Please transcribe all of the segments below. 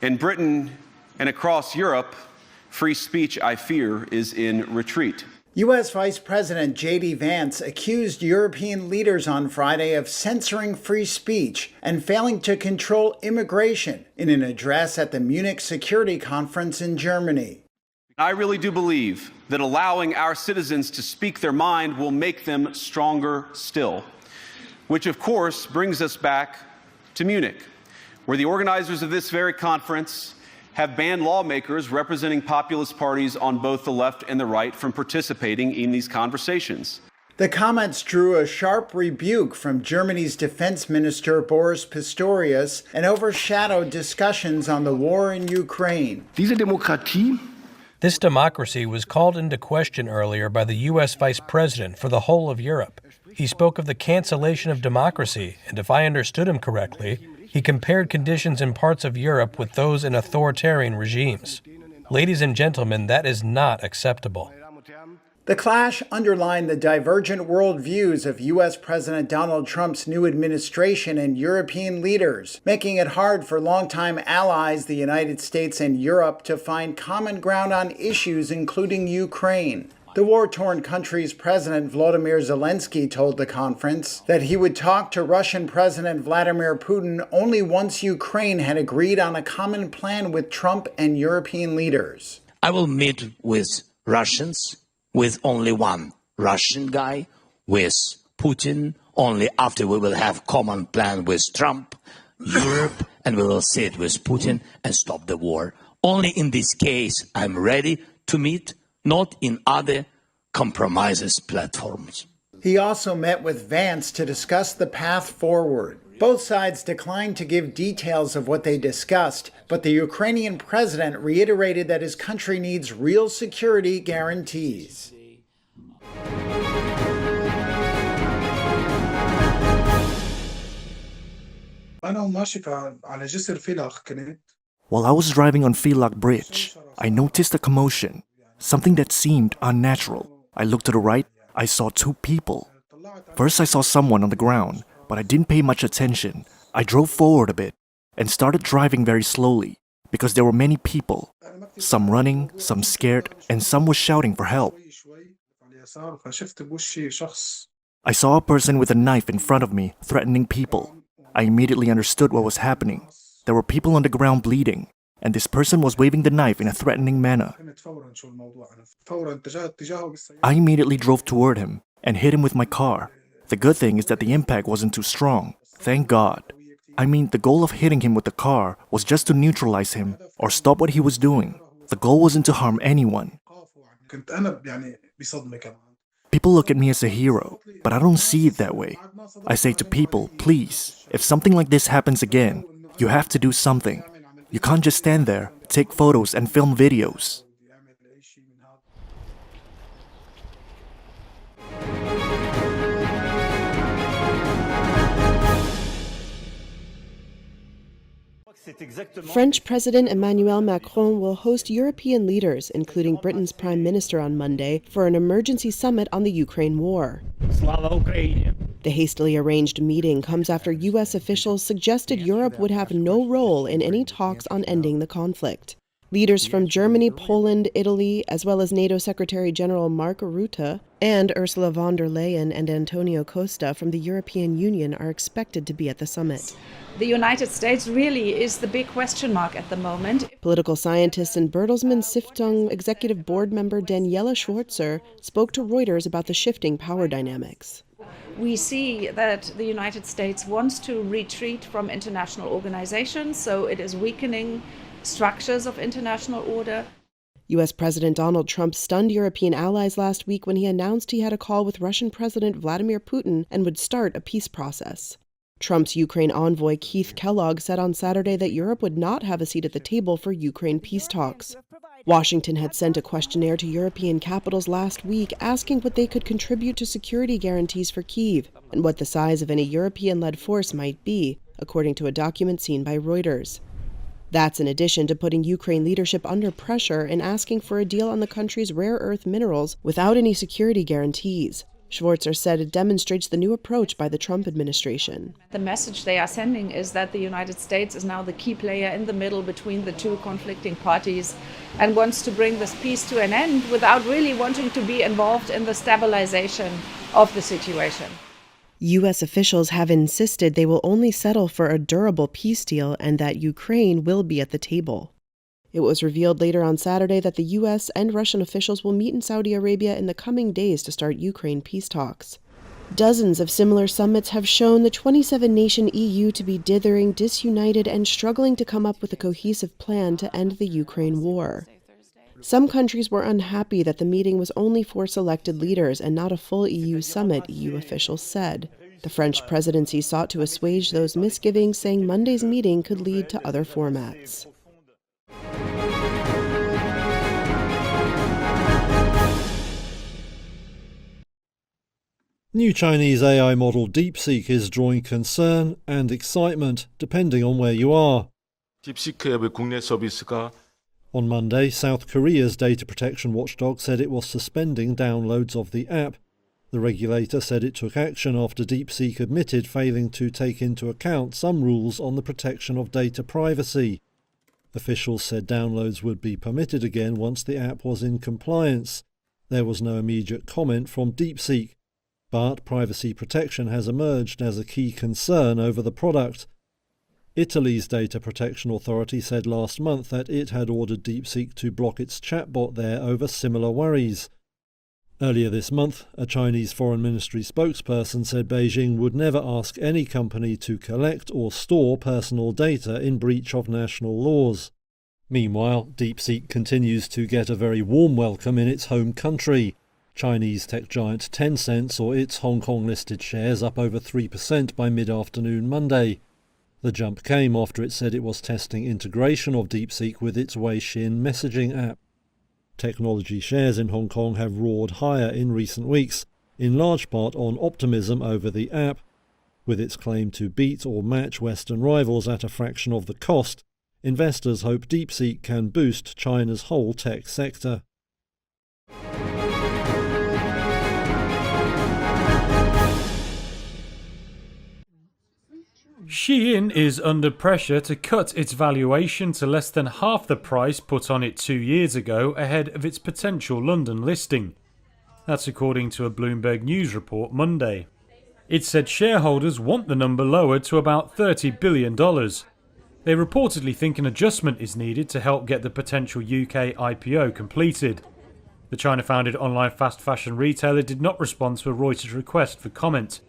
In Britain and across Europe, free speech, I fear, is in retreat. U.S. Vice President J.D. Vance accused European leaders on Friday of censoring free speech and failing to control immigration in an address at the Munich Security Conference in Germany. I really do believe that allowing our citizens to speak their mind will make them stronger still, which of course brings us back to Munich, where the organizers of this very conference have banned lawmakers representing populist parties on both the left and the right from participating in these conversations. The comments drew a sharp rebuke from Germany's defense minister Boris Pistorius and overshadowed discussions on the war in Ukraine. This democracy was called into question earlier by the U.S. Vice President for the whole of Europe. He spoke of the cancellation of democracy, and if I understood him correctly, he compared conditions in parts of Europe with those in authoritarian regimes. Ladies and gentlemen, that is not acceptable. The clash underlined the divergent worldviews of U.S. President Donald Trump's new administration and European leaders, making it hard for longtime allies, the United States and Europe, to find common ground on issues including Ukraine. The war-torn country's President Volodymyr Zelensky told the conference that he would talk to Russian President Vladimir Putin only once Ukraine had agreed on a common plan with Trump and European leaders. I will meet with Russians, with only one Russian guy, with Putin, only after we will have common plan with Trump, Europe, and we will sit with Putin and stop the war. Only in this case I'm ready to meet, not in other compromises platforms. He also met with Vance to discuss the path forward. Both sides declined to give details of what they discussed, but the Ukrainian president reiterated that his country needs real security guarantees. While I was driving on Philak Bridge, I noticed a commotion, something that seemed unnatural. I looked to the right, I saw two people. First I saw someone on the ground, but I didn't pay much attention. I drove forward a bit and started driving very slowly because there were many people, some running, some scared, and some was shouting for help. I saw a person with a knife in front of me threatening people. I immediately understood what was happening. There were people on the ground bleeding, and this person was waving the knife in a threatening manner. I immediately drove toward him and hit him with my car. The good thing is that the impact wasn't too strong. Thank God. I mean, the goal of hitting him with the car was just to neutralize him or stop what he was doing. The goal wasn't to harm anyone. People look at me as a hero, but I don't see it that way. I say to people, please, if something like this happens again, you have to do something. You can't just stand there, take photos and film videos. French President Emmanuel Macron will host European leaders, including Britain's Prime Minister on Monday, for an emergency summit on the Ukraine war. The hastily arranged meeting comes after U.S. officials suggested Europe would have no role in any talks on ending the conflict. Leaders from Germany, Poland, Italy, as well as NATO Secretary General Mark Rutte and Ursula von der Leyen and Antonio Costa from the European Union are expected to be at the summit. The United States really is the big question mark at the moment. Political scientist and Bertelsmann Stiftung executive board member Daniela Schwarzer spoke to Reuters about the shifting power dynamics. We see that the United States wants to retreat from international organizations, so it is weakening structures of international order. U.S. President Donald Trump stunned European allies last week when he announced he had a call with Russian President Vladimir Putin and would start a peace process. Trump's Ukraine envoy Keith Kellogg said on Saturday that Europe would not have a seat at the table for Ukraine peace talks. Washington had sent a questionnaire to European capitals last week asking what they could contribute to security guarantees for Kyiv and what the size of any European-led force might be, according to a document seen by Reuters. That's in addition to putting Ukraine leadership under pressure and asking for a deal on the country's rare earth minerals without any security guarantees. Schwarzer said it demonstrates the new approach by the Trump administration. The message they are sending is that the United States is now the key player in the middle between the two conflicting parties and wants to bring this peace to an end without really wanting to be involved in the stabilization of the situation. U.S. officials have insisted they will only settle for a durable peace deal and that Ukraine will be at the table. It was revealed later on Saturday that the U.S. and Russian officials will meet in Saudi Arabia in the coming days to start Ukraine peace talks. Dozens of similar summits have shown the 27-nation EU to be dithering, disunited, and struggling to come up with a cohesive plan to end the Ukraine war. Some countries were unhappy that the meeting was only for selected leaders and not a full EU summit, EU officials said. The French presidency sought to assuage those misgivings, saying Monday's meeting could lead to other formats. New Chinese AI model DeepSeek is drawing concern and excitement depending on where you are. 딥시크 앱의 국내 서비스가 On Monday, South Korea's data protection watchdog said it was suspending downloads of the app. The regulator said it took action after DeepSeek admitted failing to take into account some rules on the protection of data privacy. Officials said downloads would be permitted again once the app was in compliance. There was no immediate comment from DeepSeek, but privacy protection has emerged as a key concern over the product. Italy's Data Protection Authority said last month that it had ordered DeepSeek to block its chatbot there over similar worries. Earlier this month, a Chinese Foreign Ministry spokesperson said Beijing would never ask any company to collect or store personal data in breach of national laws. Meanwhile, DeepSeek continues to get a very warm welcome in its home country. Chinese tech giant Tencent saw its Hong Kong-listed shares up over 3% by mid-afternoon Monday. The jump came after it said it was testing integration of DeepSeek with its Weixin messaging app. Technology shares in Hong Kong have roared higher in recent weeks, in large part on optimism over the app. With its claim to beat or match Western rivals at a fraction of the cost, investors hope DeepSeek can boost China's whole tech sector. Shein is under pressure to cut its valuation to less than half the price put on it 2 years ago ahead of its potential London listing. That's according to a Bloomberg News report Monday. It said shareholders want the number lowered to about $30 billion. They reportedly think an adjustment is needed to help get the potential UK IPO completed. The China-founded online fast fashion retailer did not respond to a Reuters request for comment.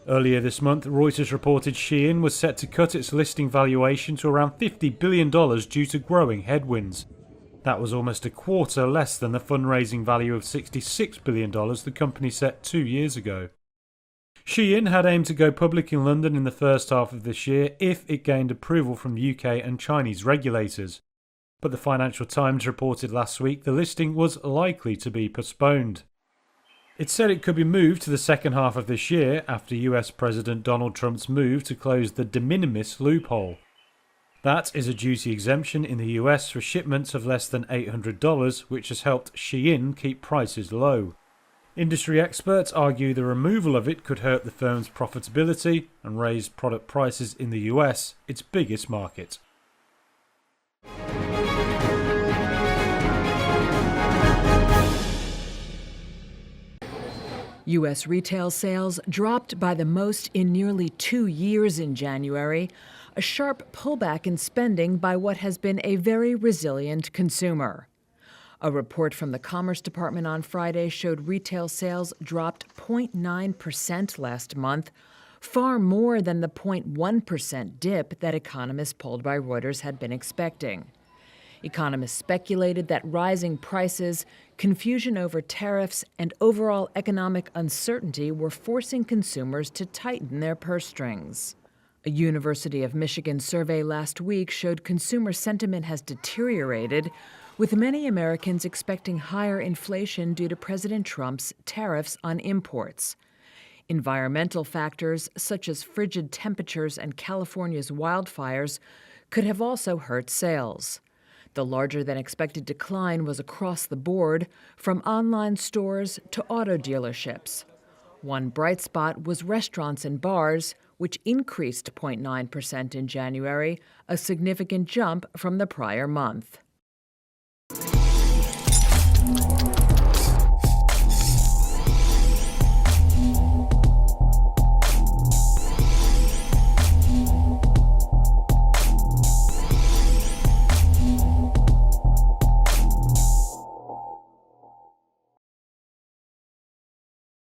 Earlier this month, Reuters reported Shein was set to cut its listing valuation to around $50 billion due to growing headwinds. That was almost a quarter less than the fundraising value of $66 billion the company set 2 years ago. Shein had aimed to go public in London in the first half of this year if it gained approval from the UK and Chinese regulators. But the Financial Times reported last week the listing was likely to be postponed. It said it could be moved to the second half of this year after US President Donald Trump's move to close the de minimis loophole. That is a duty exemption in the US for shipments of less than $800, which has helped Shein keep prices low. Industry experts argue the removal of it could hurt the firm's profitability and raise product prices in the US, its biggest market. U.S. retail sales dropped by the most in nearly 2 years in January, a sharp pullback in spending by what has been a very resilient consumer. A report from the Commerce Department on Friday showed retail sales dropped 0.9% last month, far more than the 0.1% dip that economists polled by Reuters had been expecting. Economists speculated that rising prices, confusion over tariffs, and overall economic uncertainty were forcing consumers to tighten their purse strings. A University of Michigan survey last week showed consumer sentiment has deteriorated, with many Americans expecting higher inflation due to President Trump's tariffs on imports. Environmental factors, such as frigid temperatures and California's wildfires, could have also hurt sales. The larger-than-expected decline was across the board, from online stores to auto dealerships. One bright spot was restaurants and bars, which increased 0.9% in January, a significant jump from the prior month.